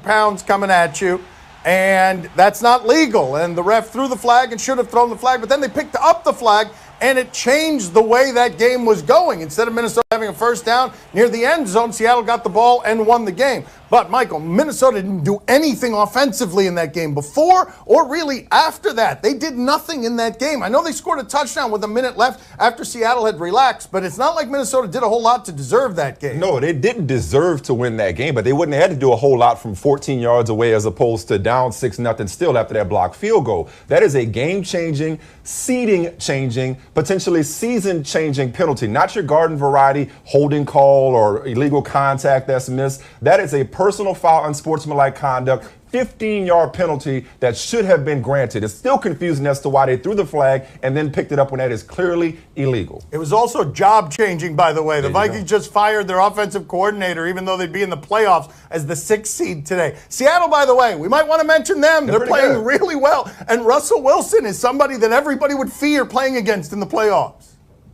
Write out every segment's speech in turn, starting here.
pounds coming at you, and that's not legal. And the ref threw the flag and should have thrown the flag, but then they picked up the flag, and it changed the way that game was going. Instead of Minnesota having a first down near the end zone, Seattle got the ball and won the game. But, Michael, Minnesota didn't do anything offensively in that game before or really after that. They did nothing in that game. I know they scored a touchdown with a minute left after Seattle had relaxed, but it's not like Minnesota did a whole lot to deserve that game. No, they didn't deserve to win that game, but they wouldn't have had to do a whole lot from 14 yards away as opposed to down 6-0 still after that blocked field goal. That is a game-changing, seeding-changing, potentially season-changing penalty. Not your garden variety holding call or illegal contact that's missed. That is a personal foul, unsportsmanlike conduct, 15-yard penalty that should have been granted. It's still confusing as to why they threw the flag and then picked it up when that is clearly illegal. It was also job-changing, by the way. The Vikings just fired their offensive coordinator, even though they'd be in the playoffs as the 6th seed today. Seattle, by the way, we might want to mention them. They're playing really well. And Russell Wilson is somebody that everybody would fear playing against in the playoffs.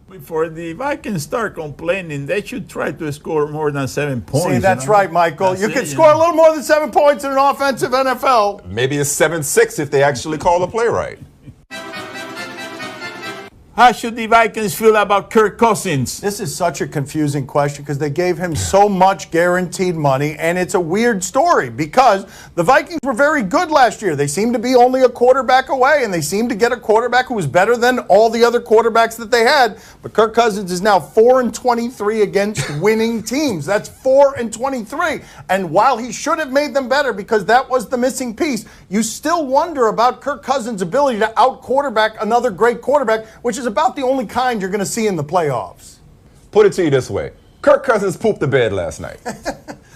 Before the Vikings start complaining, they should try to score more than 7 points. See, that's right, Michael. You could score a little more than 7 points in an offensive NFL. Maybe it's 7-6 if they actually call the play right. How should the Vikings feel about Kirk Cousins? This is such a confusing question because they gave him so much guaranteed money, and it's a weird story because the Vikings were very good last year. They seemed to be only a quarterback away, and they seemed to get a quarterback who was better than all the other quarterbacks that they had. But Kirk Cousins is now 4-23 against winning teams. That's 4-23. And while he should have made them better because that was the missing piece, you still wonder about Kirk Cousins' ability to out-quarterback another great quarterback, which is about the only kind you're going to see in the playoffs. Put it to you this way. Kirk Cousins pooped the bed last night.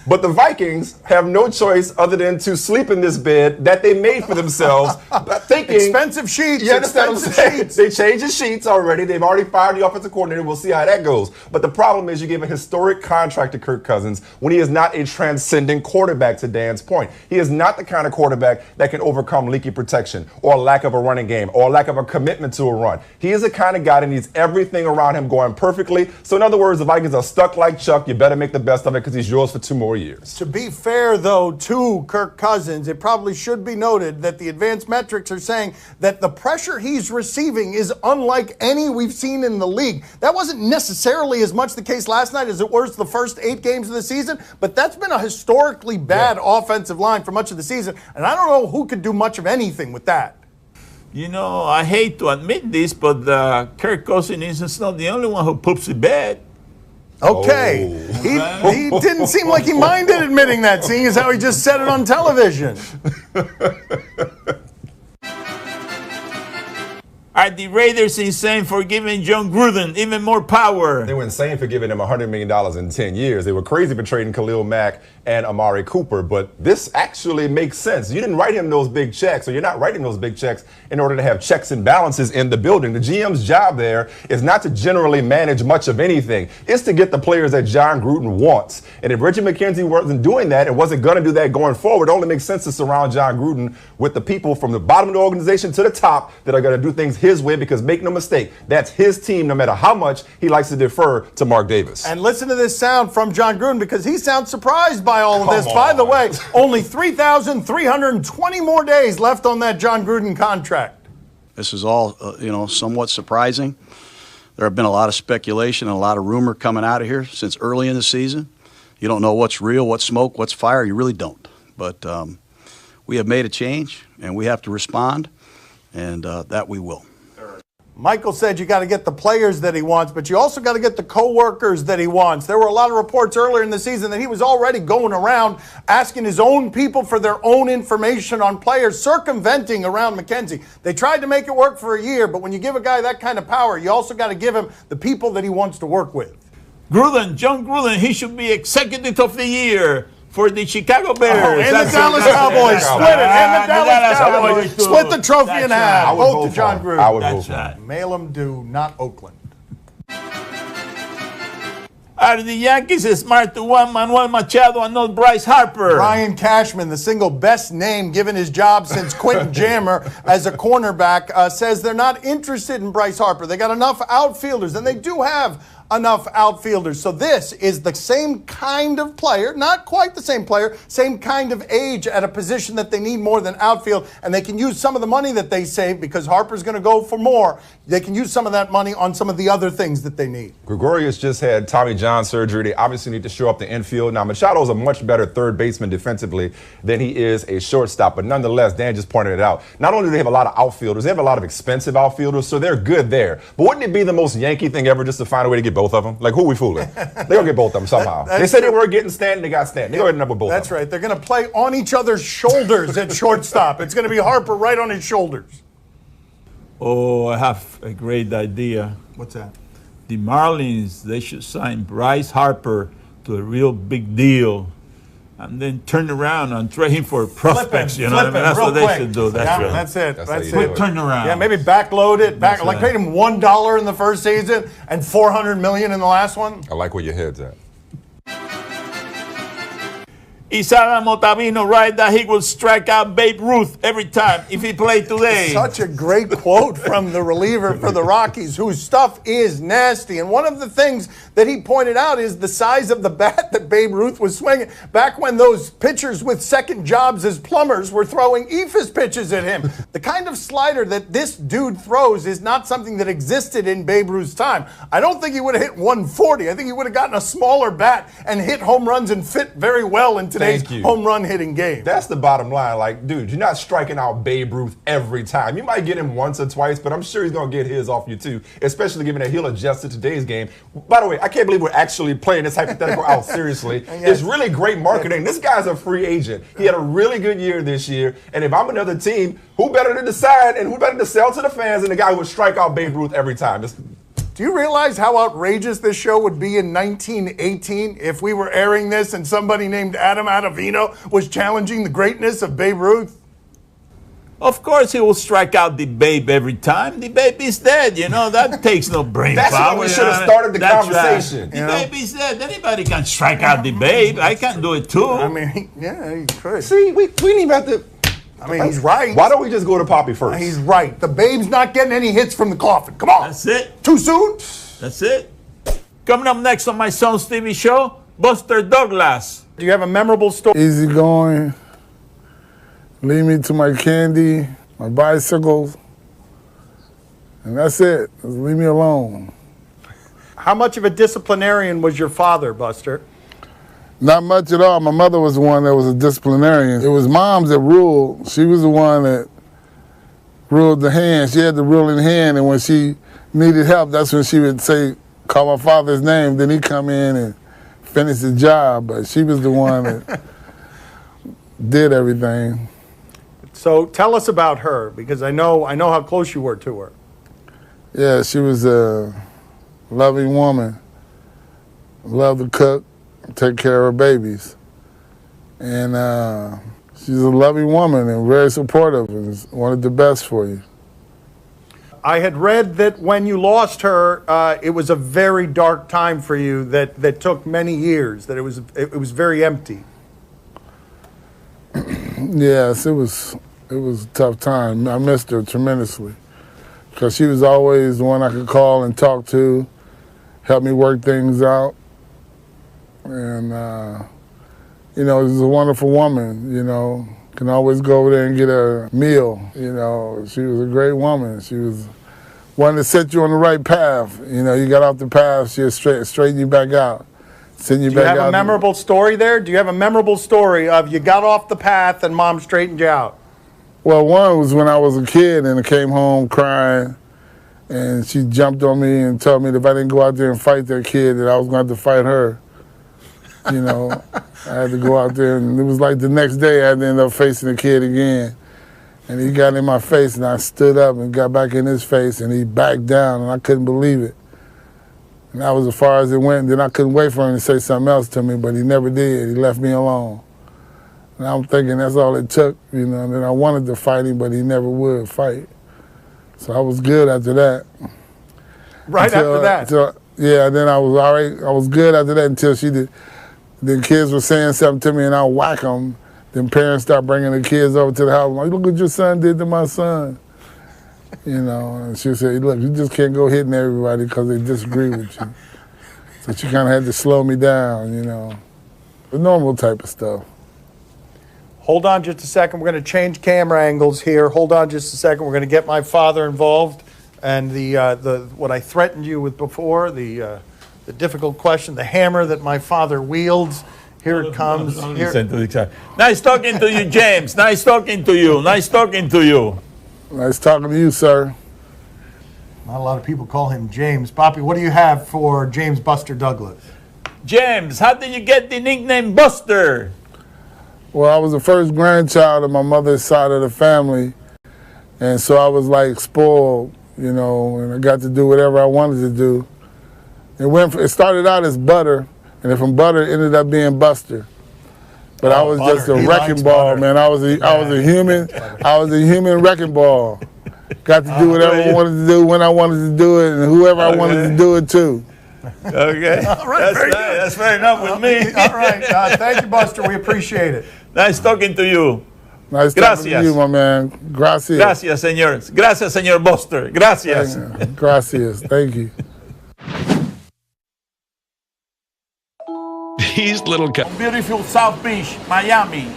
But the Vikings have no choice other than to sleep in this bed that they made for themselves, thinking expensive sheets. You understand what I'm saying? They changed the sheets already. They've already fired the offensive coordinator. We'll see how that goes. But the problem is you give a historic contract to Kirk Cousins when he is not a transcendent quarterback, to Dan's point. He is not the kind of quarterback that can overcome leaky protection or a lack of a running game or a lack of a commitment to a run. He is the kind of guy that needs everything around him going perfectly. So in other words, the Vikings are stuck like Chuck. You better make the best of it because he's yours for 2 more years. To be fair, though, to Kirk Cousins, it probably should be noted that the advanced metrics are saying that the pressure he's receiving is unlike any we've seen in the league. That wasn't necessarily as much the case last night as it was the first 8 games of the season, but that's been a historically bad offensive line for much of the season, and I don't know who could do much of anything with that. You know, I hate to admit this, but Kirk Cousins is not the only one who poops the bed. Okay. Oh. He didn't seem like he minded admitting that, seeing as how he just said it on television. Are the Raiders insane for giving John Gruden even more power? They were insane for giving him $100 million in 10 years. They were crazy for trading Khalil Mack and Amari Cooper, but this actually makes sense. You didn't write him those big checks, or you're not writing those big checks in order to have checks and balances in the building. The GM's job there is not to generally manage much of anything. It's to get the players that John Gruden wants. And if Reggie McKenzie wasn't doing that and wasn't going to do that going forward, it only makes sense to surround John Gruden with the people from the bottom of the organization to the top that are going to do things his way, because make no mistake, that's his team no matter how much he likes to defer to Mark Davis. And listen to this sound from John Gruden, because he sounds surprised by all of this. By the way, only 3,320 more days left on that John Gruden contract. This is all, somewhat surprising. There have been a lot of speculation and a lot of rumor coming out of here since early in the season. You don't know what's real, what's smoke, what's fire. You really don't. But we have made a change, and we have to respond, and that we will. Michael said you got to get the players that he wants, but you also got to get the co-workers that he wants. There were a lot of reports earlier in the season that he was already going around asking his own people for their own information on players, circumventing around McKenzie. They tried to make it work for a year, but when you give a guy that kind of power, you also got to give him the people that he wants to work with. John Gruden, he should be Executive of the Year for the Chicago Bears. Oh, and the Dallas Cowboys. Split it. And the Dallas Cowboys. Split the trophy in half. Both to John Gruden. I would vote for him. Mail him due, not Oakland. Are the Yankees smart to want Manuel Machado and not Bryce Harper? Brian Cashman, the single best name given his job since Quentin Jammer as a cornerback, says they're not interested in Bryce Harper. They got enough outfielders, and they do have enough outfielders. So this is the same kind of player, not quite the same player, same kind of age at a position that they need more than outfield, and they can use some of the money that they save because Harper's going to go for more. They can use some of that money on some of the other things that they need. Gregorius just had Tommy John surgery. They obviously need to show up the infield. Now, Machado's a much better third baseman defensively than he is a shortstop, but nonetheless, Dan just pointed it out. Not only do they have a lot of outfielders, they have a lot of expensive outfielders, so they're good there. But wouldn't it be the most Yankee thing ever just to find a way to get both of them? Like, who are we fooling? They're going to get both of them somehow. They said they weren't getting Stanton, they got Stanton. They're going to end up with both That's of them. right. They're going to play on each other's shoulders at shortstop. It's going to be Harper right on his shoulders. Oh, I have a great idea. What's that? The Marlins, they should sign Bryce Harper to a real big deal and then turn around and trade him for prospects. You know what I mean? That's what they should do. That's right. That's it. That's how you Quick do it. turnaround. Yeah, maybe backload it. That's Like right. paid him $1 in the first season and $400 million in the last one. I like where your head's at. Is Adam Ottavino right that he will strike out Babe Ruth every time if he played today? Such a great quote from the reliever for the Rockies, whose stuff is nasty. And one of the things that he pointed out is the size of the bat that Babe Ruth was swinging. Back when those pitchers with second jobs as plumbers were throwing eephus pitches at him. The kind of slider that this dude throws is not something that existed in Babe Ruth's time. I don't think he would have hit 140. I think he would have gotten a smaller bat and hit home runs and fit very well into today's home run hitting game. That's the bottom line. Like, dude, you're not striking out Babe Ruth every time. You might get him once or twice, but I'm sure he's going to get his off you too, especially given that he'll adjust to today's game. By the way, I can't believe we're actually playing this hypothetical out seriously. It's really great marketing. This guy's a free agent. He had a really good year this year, and if I'm another team, who better to decide and who better to sell to the fans than the guy who would strike out Babe Ruth every time? Do you realize how outrageous this show would be in 1918 if we were airing this and somebody named Adam Ottavino was challenging the greatness of Babe Ruth? Of course he will strike out the Babe every time. The Babe is dead, you know. That takes no brain That's power. why we you should have know. started the That's conversation. Right. The Babe is dead. Anybody can strike out the Babe. I can do it too. I mean, yeah, he could. See, we didn't even have to. I mean, he's right. Why don't we just go to Poppy first? He's right. The Babe's not getting any hits from the coffin. Come on. That's it. Too soon? That's it. Coming up next on my son's TV show, Buster Douglas. Do you have a memorable story? Easy going, lead me to my candy, my bicycles, and that's it. Just leave me alone. How much of a disciplinarian was your father, Buster? Not much at all. My mother was the one that was a disciplinarian. It was moms that ruled. She was the one that ruled the hand. She had the ruling hand, and when she needed help, that's when she would say, call my father's name, then he'd come in and finish the job. But she was the one that did everything. So tell us about her, because I know how close you were to her. Yeah, she was a loving woman. Loved to cook, take care of her babies. And she's a loving woman and very supportive and wanted the best for you. I had read that when you lost her, it was a very dark time for you that took many years, that it was very empty. Yes, it was a tough time. I missed her tremendously because she was always the one I could call and talk to, help me work things out. And, she was a wonderful woman, can always go over there and get a meal, She was a great woman. She was one that set you on the right path. You got off the path, she'll straighten you back out. Send you Do you back have out. a memorable story there? Do you have a memorable story of you got off the path and mom straightened you out? Well, one was when I was a kid and I came home crying, and she jumped on me and told me that if I didn't go out there and fight that kid, that I was going to have to fight her. I had to go out there, and it was like the next day I had to end up facing the kid again. And he got in my face, and I stood up and got back in his face, and he backed down, and I couldn't believe it. And that was as far as it went. And then I couldn't wait for him to say something else to me, but he never did. He left me alone. And I'm thinking that's all it took, and then I wanted to fight him, but he never would fight. So I was good after that. After that? Yeah, then I was all right. I was good after that until she did. Then kids were saying something to me, and I whack them. Then parents start bringing the kids over to the house. I'm like, look what your son did to my son. And she said, look, you just can't go hitting everybody because they disagree with you. So she kind of had to slow me down, you know. The normal type of stuff. Hold on just a second. We're going to change camera angles here. Hold on just a second. We're going to get my father involved. And the what I threatened you with before, the difficult question, the hammer that my father wields. Here it comes. Nice talking to you, James. Nice talking to you. Nice talking to you. Nice talking to you, sir. Not a lot of people call him James. Poppy, what do you have for James Buster Douglas? James, how did you get the nickname Buster? Well, I was the first grandchild of my mother's side of the family. And so I was like spoiled, you know, and I got to do whatever I wanted to do. It started out as Butter, and then from Butter it ended up being Buster. But I was just a wrecking ball, man. I was a human wrecking ball. Got to do whatever I wanted to do when I wanted to do it, and whoever I wanted to do it to. Okay. All right, That's fair enough with me. All right. Thank you, Buster. We appreciate it. Nice talking to you. Nice talking to you, my man. Gracias. Gracias, señor. Gracias, señor Buster. Gracias. Gracias. Thank you. These little guys. Beautiful South Beach, Miami.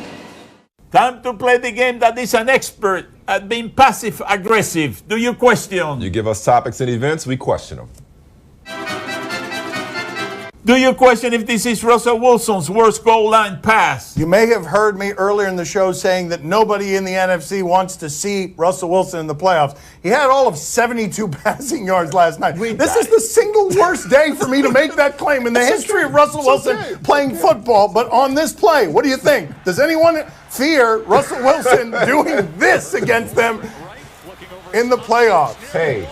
Time to play the game that is an expert at being passive-aggressive. Do you question? You give us topics and events, we question them. Do you question if this is Russell Wilson's worst goal line pass? You may have heard me earlier in the show saying that nobody in the NFC wants to see Russell Wilson in the playoffs. He had all of 72 passing yards last night. This is the single worst day for me to make that claim in the history of Russell Wilson playing football. But on this play, what do you think? Does anyone fear Russell Wilson doing this against them in the playoffs? Hey,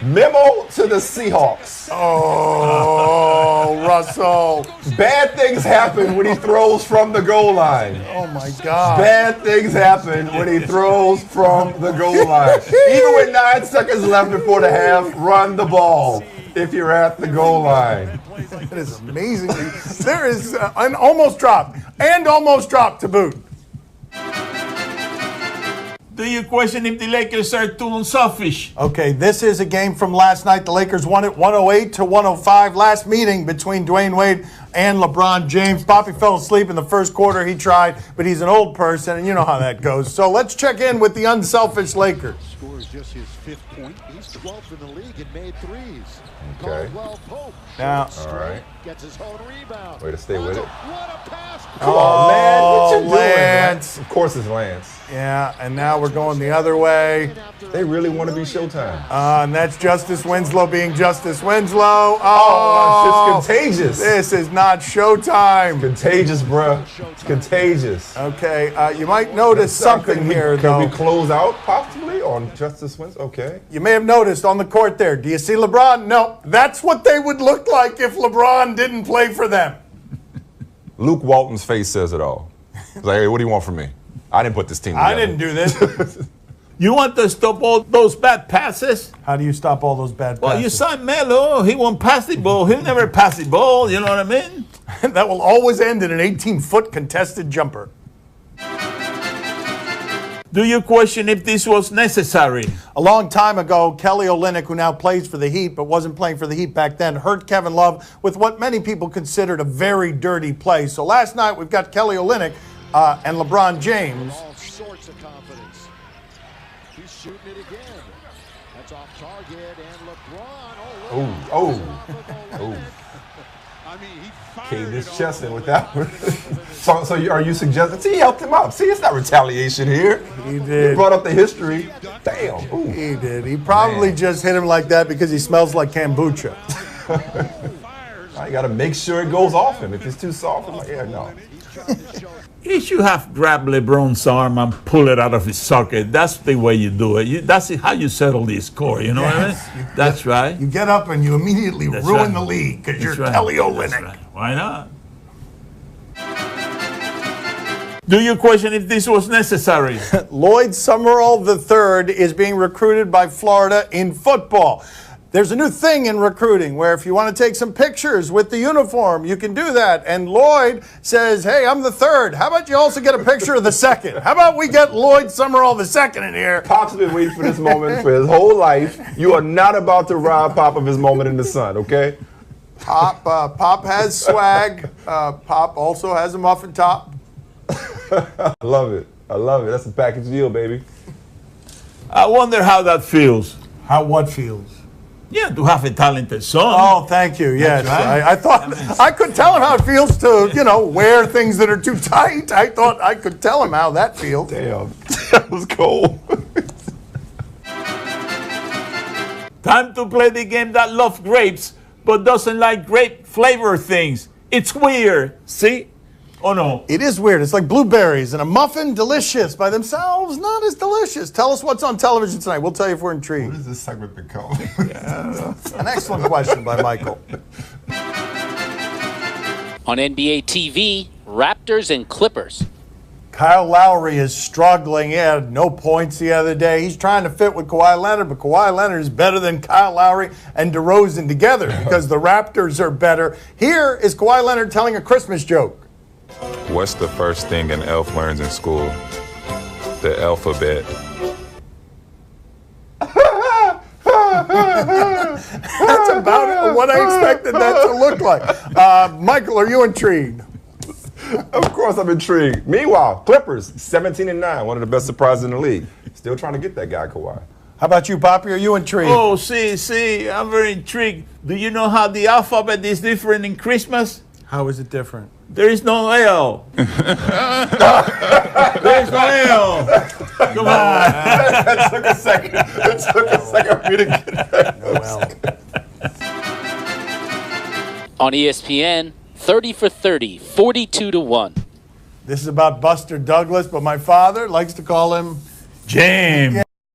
memo to the Seahawks. Oh, Russell. Bad things happen when he throws from the goal line. Oh, my God. Bad things happen when he throws from the goal line. Even with 9 seconds left before the half, run the ball if you're at the goal line. That is amazing. There is an almost dropped to boot. Do you question if the Lakers are too unselfish? Okay, this is a game from last night. The Lakers won it 108-105. Last meeting between Dwayne Wade and LeBron James. Poppy fell asleep in the first quarter. He tried, but he's an old person, and you know how that goes. So let's check in with the unselfish Lakers. Scores just his 5th point. He's 12th in the league and made threes. Okay. Now, All right. Gets his own rebound. Way to stay with it. What a pass. Come on, man. What you doing, Lance. Of course it's Lance. Yeah, and now we're going the other way. They really want to be Showtime. And that's Justice Winslow being Justice Winslow. Oh, it's just contagious. This is not Showtime. Contagious, bruh. It's contagious. Okay, you might notice something here, though. Can we close out possibly on Justice Winslow? Okay. You may have noticed on the court there. Do you see LeBron? No, that's what they would look like if LeBron didn't play for them. Luke Walton's face says it all. He's like, hey, what do you want from me? I didn't put this team together. I didn't do this. You want to stop all those bad passes? How do you stop all those bad passes? Well, you sign Melo. He won't pass the ball. He'll never pass the ball. You know what I mean? That will always end in an 18-foot contested jumper. Do you question if this was necessary? A long time ago, Kelly Olynyk, who now plays for the Heat but wasn't playing for the Heat back then, hurt Kevin Love with what many people considered a very dirty play. So last night we've got Kelly Olynyk and LeBron James. All sorts of confidence. He's shooting it again. That's off target, and LeBron. Oh. I mean, he fired Caved his it chest all in the with way that one. So are you suggesting? See, he helped him out. See, it's not retaliation here. He did. He brought up the history. Damn. Ooh. He did. He probably just hit him like that because he smells like kombucha. I got to make sure it goes off him. If it's too soft, I'm like, yeah, no. He should have grabbed LeBron's arm and pull it out of his socket. That's the way you do it. That's how you settle the score. You know what I mean? That's right. You get up and you immediately ruin the league because you're Kelly Olynyk. That's right. Why not? Do you question if this was necessary? Lloyd Summerall III is being recruited by Florida in football. There's a new thing in recruiting where if you want to take some pictures with the uniform, you can do that. And Lloyd says, hey, I'm the third. How about you also get a picture of the second? How about we get Lloyd Summerall II in here? Pop's been waiting for this moment for his whole life. You are not about to rob Pop of his moment in the sun, okay? Pop has swag. Pop also has a muffin top. I love it. That's a package deal, baby. I wonder how that feels. How what feels? Yeah, to have a talented son. Oh, thank you. Yes, right. I thought I could tell him how it feels to, wear things that are too tight. I thought I could tell him how that feels. Damn, that was cold. Time to play the game that loves grapes but doesn't like grape flavor things. It's weird. See? Oh no. It is weird. It's like blueberries and a muffin, delicious by themselves, not as delicious. Tell us what's on television tonight. We'll tell you if we're intrigued. What does this segment become? An excellent question by Michael. On NBA TV, Raptors and Clippers. Kyle Lowry is struggling. He had no points the other day. He's trying to fit with Kawhi Leonard, but Kawhi Leonard is better than Kyle Lowry and DeRozan together because the Raptors are better. Here is Kawhi Leonard telling a Christmas joke. What's the first thing an elf learns in school? The alphabet. That's about what I expected that to look like. Michael, are you intrigued? Of course I'm intrigued. Meanwhile, Clippers, 17-9, one of the best surprises in the league. Still trying to get that guy, Kawhi. How about you, Poppy? Are you intrigued? Oh, see, I'm very intrigued. Do you know how the alphabet is different in Christmas? How is it different? There is no L. There is no L. Come on. It took a second for me to get that. On ESPN, 30 for 30, 42-1. This is about Buster Douglas, but my father likes to call him James.